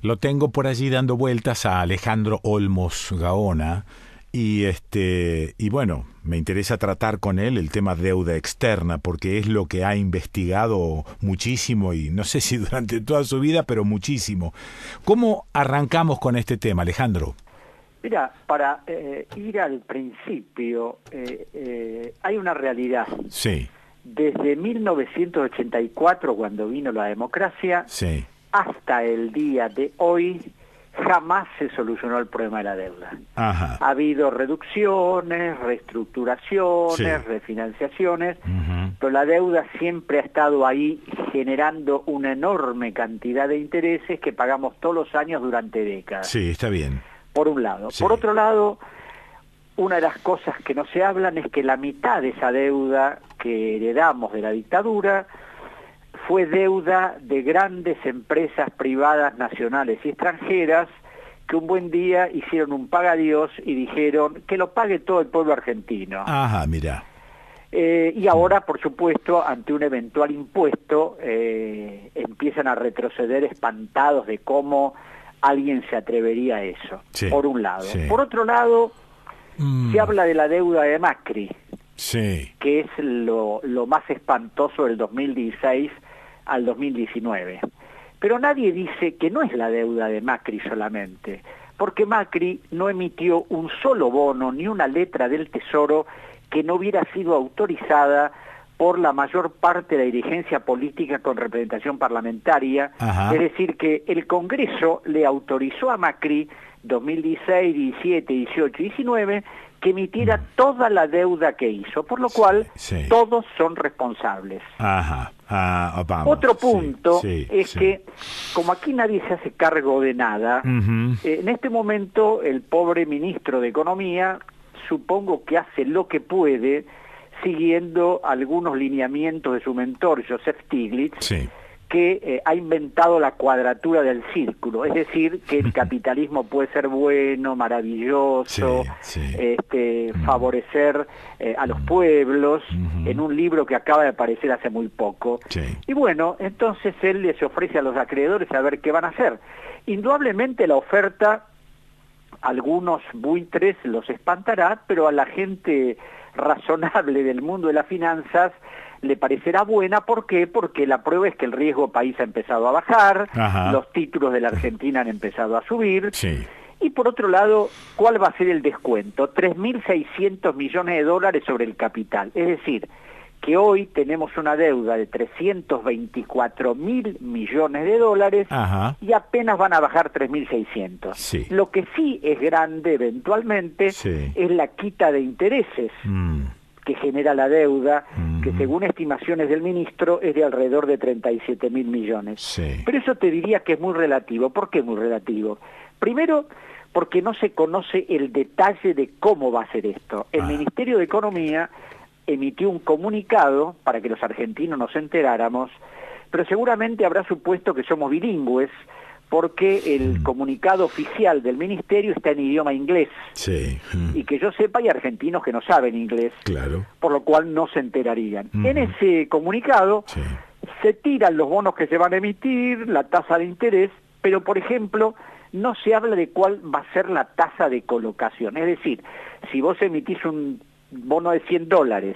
Lo tengo por allí dando vueltas a Alejandro Olmos Gaona y bueno, me interesa tratar con él el tema deuda externa porque es lo que ha investigado muchísimo y no sé si durante toda su vida, pero muchísimo. ¿Cómo arrancamos con este tema, Alejandro? Mira, para ir al principio, hay una realidad. Sí. Desde 1984, cuando vino la democracia, Sí. hasta el día de hoy, jamás se solucionó el problema de la deuda. Ajá. Ha habido reducciones, reestructuraciones, Sí. refinanciaciones, Uh-huh. pero la deuda siempre ha estado ahí generando una enorme cantidad de intereses que pagamos todos los años durante décadas. Sí, está bien. Por un lado. Sí. Por otro lado, una de las cosas que no se hablan es que la mitad de esa deuda que heredamos de la dictadura fue deuda de grandes empresas privadas nacionales y extranjeras que un buen día hicieron un paga-Dios y dijeron que lo pague todo el pueblo argentino. Ajá, mira. Y ahora, por supuesto, ante un eventual impuesto, empiezan a retroceder espantados de cómo alguien se atrevería a eso, Sí, por un lado. sí. Por otro lado, se habla de la deuda de Macri, Sí. que es lo más espantoso del 2016 al 2019. Pero nadie dice que no es la deuda de Macri solamente, porque Macri no emitió un solo bono ni una letra del Tesoro que no hubiera sido autorizada por la mayor parte de la dirigencia política con representación parlamentaria. Ajá. Es decir, que el Congreso le autorizó a Macri 2016, 17, 18 y 19 que emitiera toda la deuda que hizo, por lo cual sí. todos son responsables. Ajá. Vamos. Otro punto Sí, es sí. que, como aquí nadie se hace cargo de nada, Ujú. en este momento el pobre ministro de Economía supongo que hace lo que puede siguiendo algunos lineamientos de su mentor, Joseph Stiglitz, Sí. que ha inventado la cuadratura del círculo, es decir, que el capitalismo puede ser bueno, maravilloso, Sí, sí. favorecer a los pueblos, Ujú. en un libro que acaba de aparecer hace muy poco. Sí. Y bueno, entonces él les ofrece a los acreedores a ver qué van a hacer. Indudablemente la oferta, algunos buitres los espantará, pero a la gente razonable del mundo de las finanzas le parecerá buena. ¿Por qué? Porque la prueba es que el riesgo país ha empezado a bajar, Ajá. los títulos de la Argentina han empezado a subir, Sí. y por otro lado, ¿cuál va a ser el descuento? 3.600 millones de dólares sobre el capital, es decir, que hoy tenemos una deuda de 324.000 millones de dólares Ajá. y apenas van a bajar 3.600. Sí. Lo que sí es grande eventualmente Sí. es la quita de intereses que genera la deuda, que según estimaciones del ministro es de alrededor de 37.000 millones. Sí. Pero eso te diría que es muy relativo. ¿Por qué muy relativo? Primero, porque no se conoce el detalle de cómo va a ser esto. El Ministerio de Economía emitió un comunicado para que los argentinos nos enteráramos, pero seguramente habrá supuesto que somos bilingües, porque el comunicado oficial del ministerio está en idioma inglés, Sí. y que yo sepa hay argentinos que no saben inglés, Claro. por lo cual no se enterarían. En ese comunicado Sí. se tiran los bonos que se van a emitir, la tasa de interés, pero por ejemplo no se habla de cuál va a ser la tasa de colocación. Es decir, si vos emitís un bono de $100,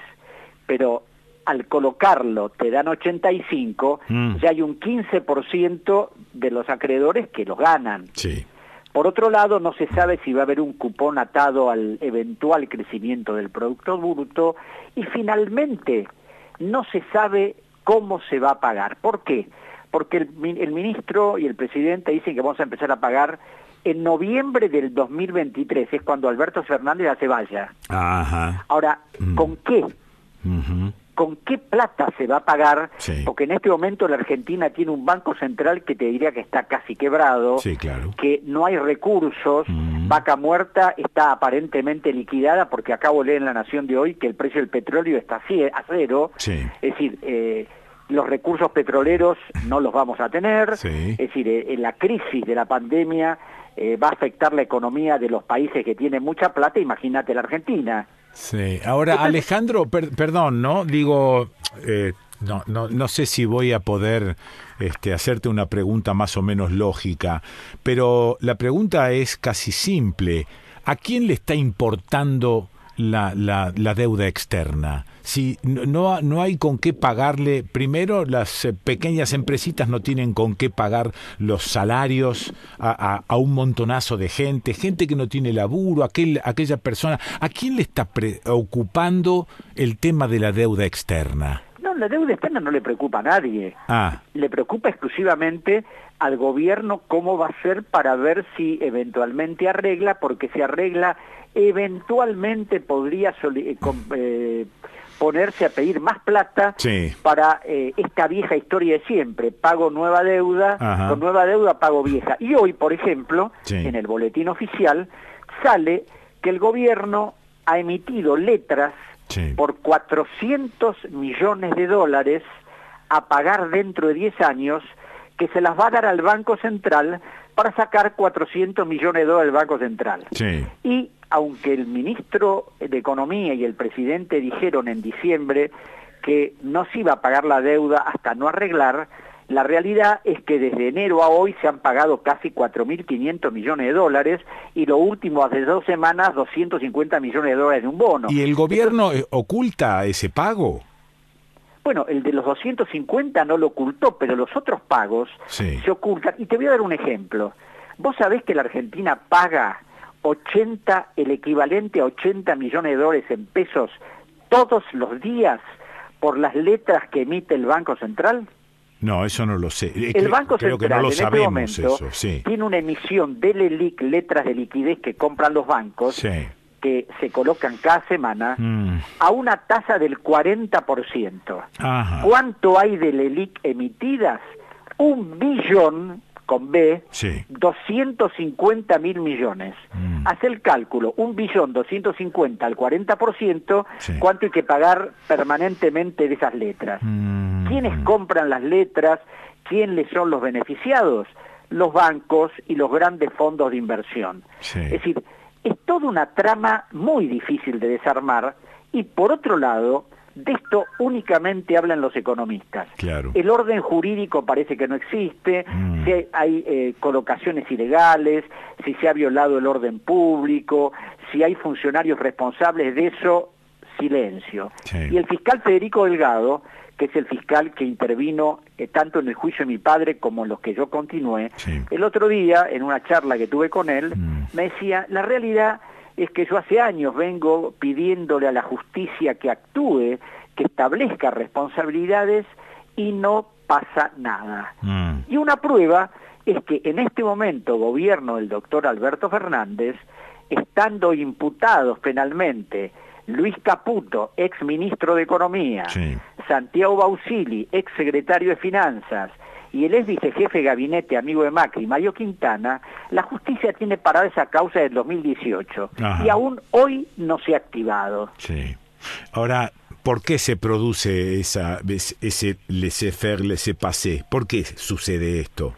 pero al colocarlo te dan 85, ya hay un 15% de los acreedores que los ganan. Sí. Por otro lado, no se sabe si va a haber un cupón atado al eventual crecimiento del Producto Bruto, y finalmente no se sabe cómo se va a pagar. ¿Por qué? Porque el ministro y el presidente dicen que vamos a empezar a pagar en noviembre del 2023, es cuando Alberto Fernández ya se vaya. Ajá. Ahora, ¿con qué? Ujú. ¿Con qué plata se va a pagar? Sí. Porque en este momento la Argentina tiene un banco central que te diría que está casi quebrado, Sí, claro. que no hay recursos, Vaca Muerta está aparentemente liquidada, porque acabo de leer en La Nación de hoy que el precio del petróleo está a cero. Sí. Es decir, los recursos petroleros no los vamos a tener. Sí. Es decir, la crisis de la pandemia va a afectar la economía de los países que tienen mucha plata, imagínate la Argentina. Sí. Ahora, Alejandro, perdón, ¿no? Digo, No sé si voy a poder hacerte una pregunta más o menos lógica, pero la pregunta es casi simple. ¿A quién le está importando la deuda externa? Si no hay con qué pagarle, primero las pequeñas empresitas no tienen con qué pagar los salarios a un montonazo de gente que no tiene laburo, aquella persona. ¿A quién le está preocupando el tema de la deuda externa? No, la deuda externa no le preocupa a nadie. Le preocupa exclusivamente al gobierno cómo va a ser para ver si eventualmente arregla, porque si arregla, eventualmente podría ponerse a pedir más plata para esta vieja historia de siempre. Pago nueva deuda, con nueva deuda pago vieja. Y hoy, por ejemplo, en el boletín oficial, sale que el gobierno ha emitido letras por 400 millones de dólares a pagar dentro de 10 años, que se las va a dar al Banco Central para sacar 400 millones de dólares del Banco Central. Y aunque el ministro de Economía y el presidente dijeron en diciembre que no se iba a pagar la deuda hasta no arreglar, la realidad es que desde enero a hoy se han pagado casi 4.500 millones de dólares y lo último, hace 2 semanas, 250 millones de dólares de un bono. ¿Y el gobierno oculta ese pago? Bueno, el de los 250 no lo ocultó, pero los otros pagos se ocultan. Y te voy a dar un ejemplo. ¿Vos sabés que la Argentina paga el equivalente a 80 millones de dólares en pesos todos los días por las letras que emite el Banco Central? No, eso no lo sé. El Banco Creo Central que no lo en sabemos este momento tiene una emisión de LELIQ, letras de liquidez que compran los bancos, que se colocan cada semana, a una tasa del 40%. ¿Cuánto hay de LELIQ emitidas? 1 billón, con B, 250 mil millones. Hace el cálculo, 1.250.000.000 al 40%, ¿cuánto hay que pagar permanentemente de esas letras? ¿Quiénes compran las letras? ¿Quiénes son los beneficiados? Los bancos y los grandes fondos de inversión. Es decir, es toda una trama muy difícil de desarmar y por otro lado, de esto únicamente hablan los economistas. El orden jurídico parece que no existe, si hay colocaciones ilegales, si se ha violado el orden público, si hay funcionarios responsables de eso, silencio. Y el fiscal Federico Delgado, que es el fiscal que intervino tanto en el juicio de mi padre como en los que yo continué, el otro día, en una charla que tuve con él, me decía, la realidad es que yo hace años vengo pidiéndole a la justicia que actúe, que establezca responsabilidades y no pasa nada. Y una prueba es que en este momento gobierno del doctor Alberto Fernández, estando imputados penalmente Luis Caputo, ex ministro de Economía, Santiago Bausili, ex secretario de Finanzas, y el ex vicejefe de gabinete, amigo de Macri, Mario Quintana, la justicia tiene parada esa causa del 2018 y aún hoy no se ha activado. Ahora, ¿por qué se produce ese laissez-faire, laissez-passer? ¿Por qué sucede esto?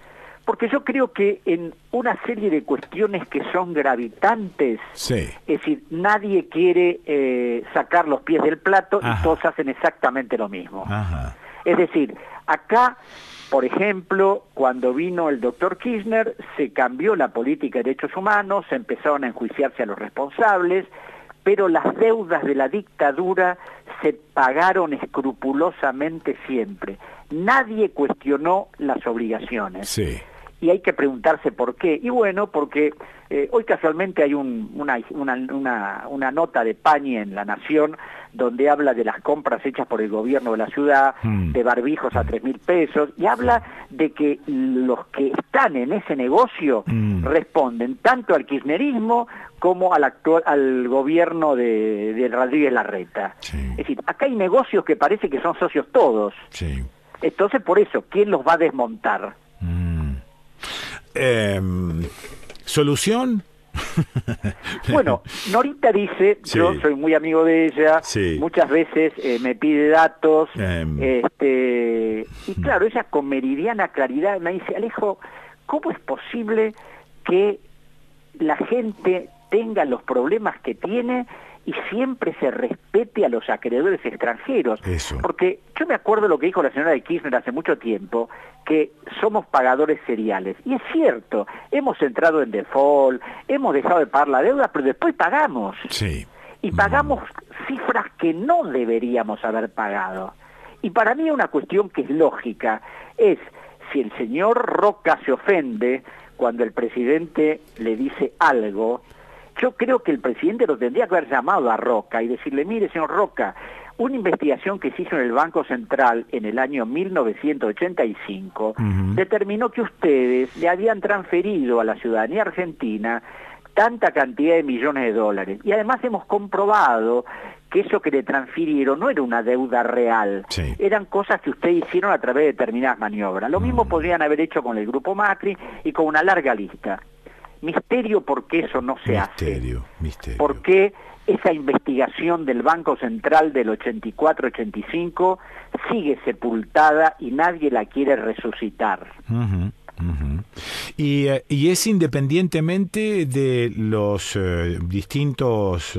Porque yo creo que en una serie de cuestiones que son gravitantes, es decir, nadie quiere sacar los pies del plato y todos hacen exactamente lo mismo. Es decir, acá, por ejemplo, cuando vino el doctor Kirchner, se cambió la política de derechos humanos, se empezaron a enjuiciarse a los responsables, pero las deudas de la dictadura se pagaron escrupulosamente siempre. Nadie cuestionó las obligaciones. Y hay que preguntarse por qué. Y bueno, porque hoy casualmente hay una nota de Pañi en La Nación donde habla de las compras hechas por el gobierno de la ciudad, de barbijos a 3.000 pesos, y habla de que los que están en ese negocio responden tanto al kirchnerismo como al gobierno de Rodríguez Larreta. Es decir, acá hay negocios que parece que son socios todos. Entonces, por eso, ¿quién los va a desmontar? ¿Solución? Bueno, Norita dice, yo soy muy amigo de ella, muchas veces me pide datos, y claro, ella con meridiana claridad me dice, Alejo, ¿cómo es posible que la gente tenga los problemas que tiene y siempre se respete a los acreedores extranjeros. Eso. Porque yo me acuerdo lo que dijo la señora de Kirchner hace mucho tiempo, que somos pagadores seriales. Y es cierto, hemos entrado en default, hemos dejado de pagar la deuda, pero después pagamos. Sí. Y pagamos cifras que no deberíamos haber pagado. Y para mí una cuestión que es lógica es, si el señor Roca se ofende cuando el presidente le dice algo, yo creo que el presidente lo tendría que haber llamado a Roca y decirle, mire señor Roca, una investigación que se hizo en el Banco Central en el año 1985 determinó que ustedes le habían transferido a la ciudadanía argentina tanta cantidad de millones de dólares. Y además hemos comprobado que eso que le transfirieron no era una deuda real, sí, eran cosas que ustedes hicieron a través de determinadas maniobras. Lo mismo podrían haber hecho con el Grupo Macri y con una larga lista. Misterio por qué eso no se hace. Misterio. ¿Por qué esa investigación del Banco Central del 84-85 sigue sepultada y nadie la quiere resucitar? Y es independientemente de los distintos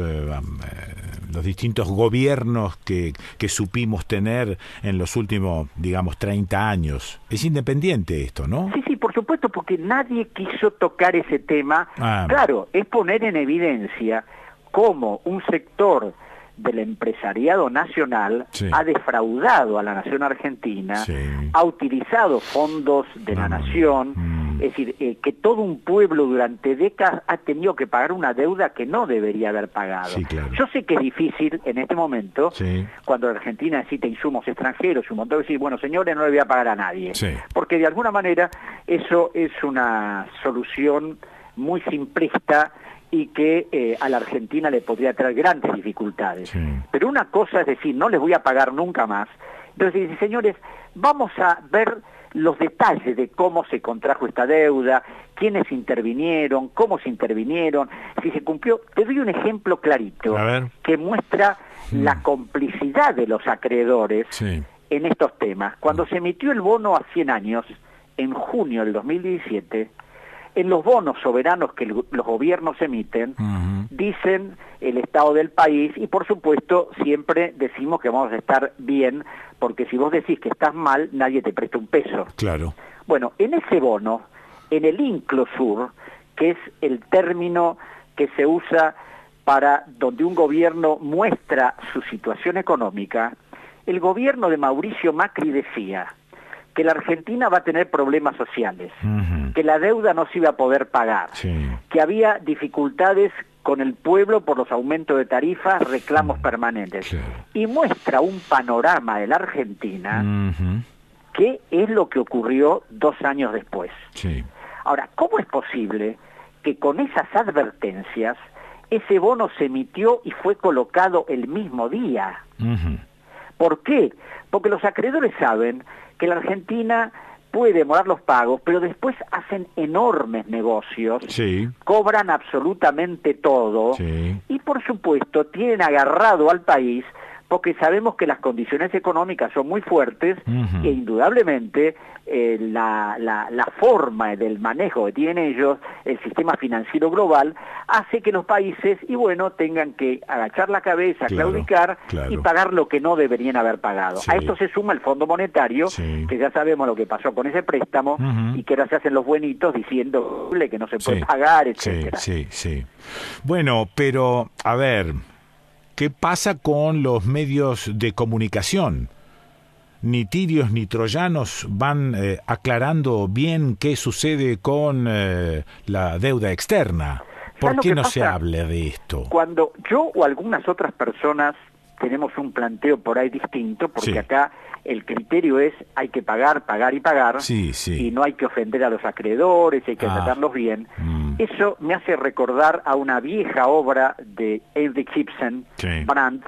gobiernos que supimos tener en los últimos, digamos, 30 años. Es independiente esto, ¿no? Sí, por supuesto, porque nadie quiso tocar ese tema. Claro, es poner en evidencia cómo un sector del empresariado nacional ha defraudado a la nación argentina, ha utilizado fondos de la nación, es decir, que todo un pueblo durante décadas ha tenido que pagar una deuda que no debería haber pagado. Claro. Yo sé que es difícil en este momento, cuando la Argentina necesita insumos extranjeros y un montón de decir, bueno, señores, no le voy a pagar a nadie, porque de alguna manera eso es una solución muy simplista y que a la Argentina le podría traer grandes dificultades. Pero una cosa es decir, no les voy a pagar nunca más. Entonces dice, señores, vamos a ver los detalles de cómo se contrajo esta deuda, quiénes intervinieron, cómo se intervinieron, si se cumplió. Te doy un ejemplo clarito que muestra la complicidad de los acreedores en estos temas. Cuando se emitió el bono a 100 años, en junio del 2017, en los bonos soberanos que los gobiernos emiten, dicen el estado del país y por supuesto siempre decimos que vamos a estar bien, porque si vos decís que estás mal, nadie te presta un peso. Claro. Bueno, en ese bono, en el Inclosur, que es el término que se usa para donde un gobierno muestra su situación económica, el gobierno de Mauricio Macri decía que la Argentina va a tener problemas sociales, que la deuda no se iba a poder pagar, que había dificultades con el pueblo por los aumentos de tarifas, reclamos permanentes. Y muestra un panorama de la Argentina que es lo que ocurrió 2 años después. Ahora, ¿cómo es posible que con esas advertencias ese bono se emitió y fue colocado el mismo día? ¿Por qué? Porque los acreedores saben que la Argentina puede demorar los pagos, pero después hacen enormes negocios, cobran absolutamente todo y por supuesto tienen agarrado al país porque sabemos que las condiciones económicas son muy fuertes e indudablemente la forma del manejo que tienen ellos, el sistema financiero global, hace que los países, y bueno, tengan que agachar la cabeza, claudicar y pagar lo que no deberían haber pagado. A esto se suma el Fondo Monetario, que ya sabemos lo que pasó con ese préstamo y que ahora se hacen los buenitos diciendo que no se puede pagar, etcétera. Bueno, pero a ver, ¿qué pasa con los medios de comunicación? Ni tirios ni troyanos van aclarando bien qué sucede con la deuda externa. ¿Por qué no se habla de esto? Cuando yo o algunas otras personas tenemos un planteo por ahí distinto, porque acá el criterio es hay que pagar, pagar y pagar, y no hay que ofender a los acreedores, hay que tratarlos bien. Eso me hace recordar a una vieja obra de Henrik Ibsen, Brandt,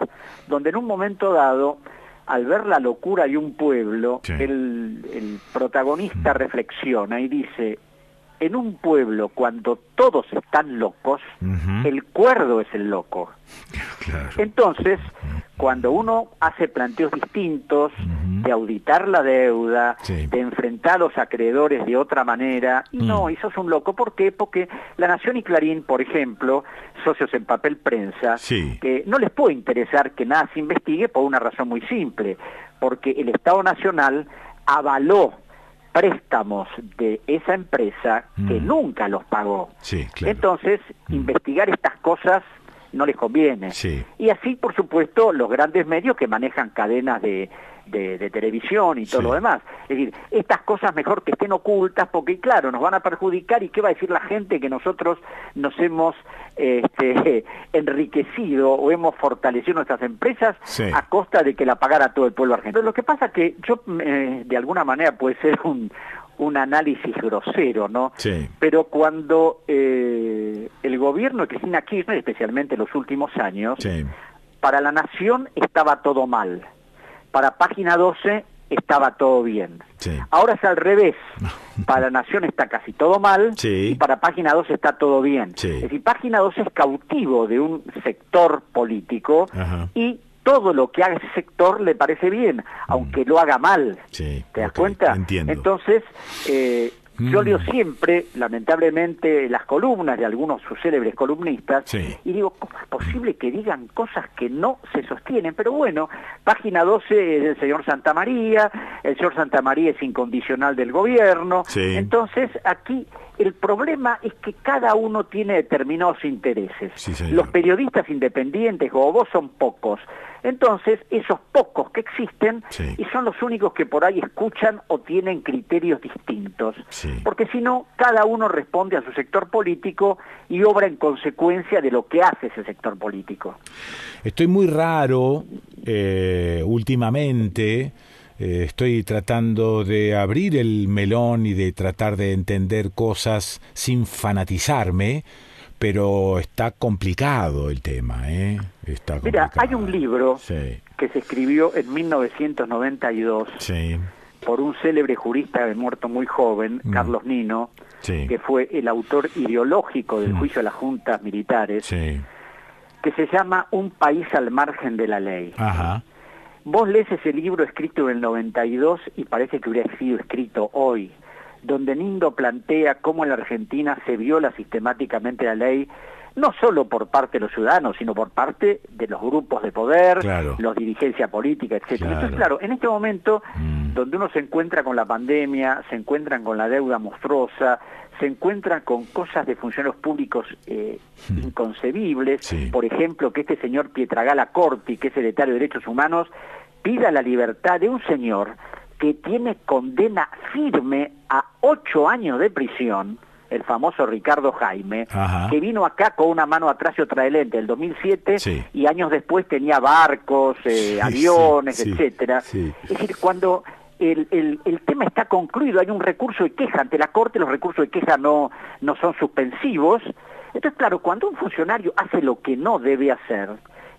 donde en un momento dado, al ver la locura de un pueblo, el protagonista reflexiona y dice, en un pueblo cuando todos están locos, el cuerdo es el loco. Entonces, cuando uno hace planteos distintos, de auditar la deuda, de enfrentar a los acreedores de otra manera, y no, y sos un loco. ¿Por qué? Porque La Nación y Clarín, por ejemplo, socios en papel prensa, no les puede interesar que nada se investigue por una razón muy simple, porque el Estado Nacional avaló préstamos de esa empresa que nunca los pagó. Entonces, investigar estas cosas no les conviene. Y así, por supuesto, los grandes medios que manejan cadenas de televisión y todo lo demás. Es decir, estas cosas mejor que estén ocultas, porque claro, nos van a perjudicar, y qué va a decir la gente que nosotros nos hemos enriquecido o hemos fortalecido nuestras empresas a costa de que la pagara todo el pueblo argentino. Pero lo que pasa que yo, de alguna manera, puede ser un análisis grosero, ¿no? Pero cuando el gobierno de Cristina Kirchner, especialmente en los últimos años, para La Nación estaba todo mal, para Página 12 estaba todo bien. Ahora es al revés, para La Nación está casi todo mal y para Página 12 está todo bien. Es decir, Página 12 es cautivo de un sector político y todo lo que haga ese sector le parece bien, aunque lo haga mal. ¿Te das cuenta? Entiendo. Entonces, yo leo siempre, lamentablemente, las columnas de algunos sus célebres columnistas, y digo, ¿cómo es posible que digan cosas que no se sostienen? Pero bueno, Página 12 es del señor Santamaría, el señor Santamaría es incondicional del gobierno, entonces aquí el problema es que cada uno tiene determinados intereses. Los periodistas independientes como vos son pocos. Entonces, esos pocos que existen y son los únicos que por ahí escuchan o tienen criterios distintos. Porque si no, cada uno responde a su sector político y obra en consecuencia de lo que hace ese sector político. Estoy muy raro últimamente. Estoy tratando de abrir el melón y de tratar de entender cosas sin fanatizarme, pero está complicado el tema, Está complicado. Mira, hay un libro que se escribió en 1992 por un célebre jurista muerto muy joven, Carlos Nino, que fue el autor ideológico del juicio a las juntas militares, que se llama Un país al margen de la ley. Vos lees ese libro escrito en el 92 y parece que hubiera sido escrito hoy, donde Nino plantea cómo en la Argentina se viola sistemáticamente la ley, no solo por parte de los ciudadanos, sino por parte de los grupos de poder, los dirigencia política, etcétera. Entonces, claro, en este momento, donde uno se encuentra con la pandemia, se encuentran con la deuda monstruosa, se encuentran con cosas de funcionarios públicos inconcebibles, por ejemplo, que este señor Pietragala Corti, que es secretario de Derechos Humanos, pida la libertad de un señor que tiene condena firme a 8 años de prisión, el famoso Ricardo Jaime, que vino acá con una mano atrás y otra adelante, el 2007, y años después tenía barcos, aviones, etcétera. Es decir, cuando el tema está concluido, hay un recurso de queja ante la Corte, los recursos de queja no son suspensivos. Entonces, claro, cuando un funcionario hace lo que no debe hacer,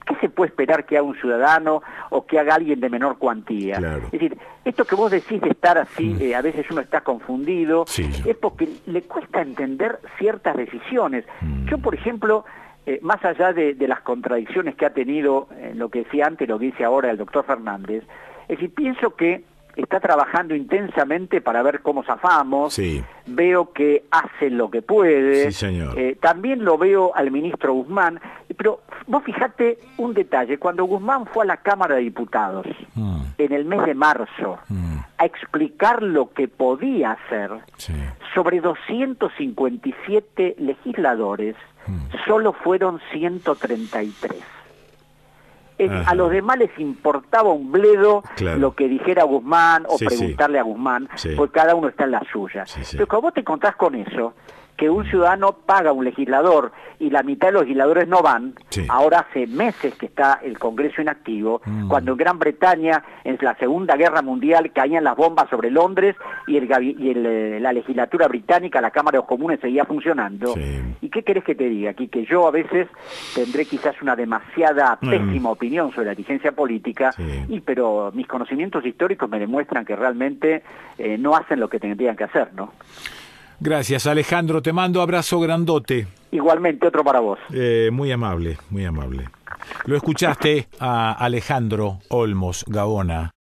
¿qué se puede esperar que haga un ciudadano o que haga alguien de menor cuantía? Es decir, esto que vos decís de estar así, a veces uno está confundido, es porque le cuesta entender ciertas decisiones. Yo, por ejemplo, más allá de las contradicciones que ha tenido en lo que decía antes, lo que dice ahora el doctor Fernández, es decir, pienso que está trabajando intensamente para ver cómo zafamos, veo que hace lo que puede, también lo veo al ministro Guzmán, pero vos fijate un detalle, cuando Guzmán fue a la Cámara de Diputados en el mes de marzo a explicar lo que podía hacer, sobre 257 legisladores, solo fueron 133. A los demás les importaba un bledo lo que dijera Guzmán o preguntarle a Guzmán, porque cada uno está en la suya. Pero cuando vos te encontrás con eso, que un ciudadano paga a un legislador y la mitad de los legisladores no van, ahora hace meses que está el Congreso inactivo, cuando en Gran Bretaña, en la Segunda Guerra Mundial, caían las bombas sobre Londres y la legislatura británica, la Cámara de los Comunes, seguía funcionando. ¿Y qué querés que te diga? Aquí que yo a veces tendré quizás una demasiada pésima opinión sobre la dirigencia política, pero mis conocimientos históricos me demuestran que realmente no hacen lo que tendrían que hacer, ¿no? Gracias, Alejandro. Te mando abrazo grandote. Igualmente, otro para vos. Muy amable, muy amable. Lo escuchaste a Alejandro Olmos Gaona.